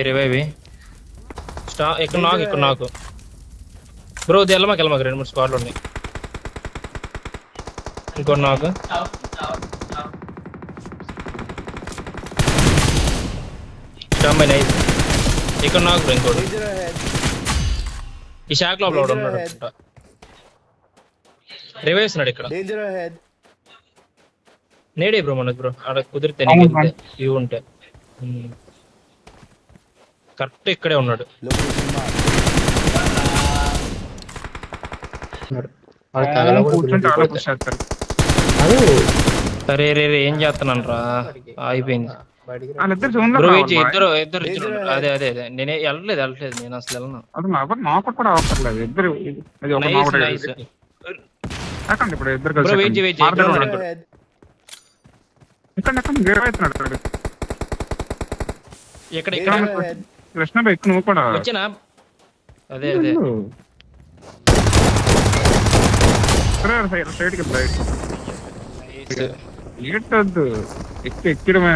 Revive ఇక్కడ నాకు bro వెళ్ళమాక 2-3 స్క్వాడ్లు ఉన్నాయి. ఇంకో నాకు నైస్. ఇక్కడ నాకు బ్రో ఇంకోటి ఈ షాక్ లోపల ఉన్నాడు. రివైవ్ ఉన్నాడు ఇక్కడ. నేడే బ్రో మనకు బ్రో అక్కడ కుదిరితే వ్యూ ఉంటే కరెక్ట్ ఇక్కడే ఉన్నాడు. సరే ఏం చేస్తున్నాను రా అయిపోయింది. ఇద్దరు అదే నేనే వెళ్ళట్లేదు నేను అసలు వెళ్ళను. ఇక్కడ కృష్ణ ఎక్కువ నువ్వు కూడా వచ్చినా అదే సైడ్కి ఎక్కడమే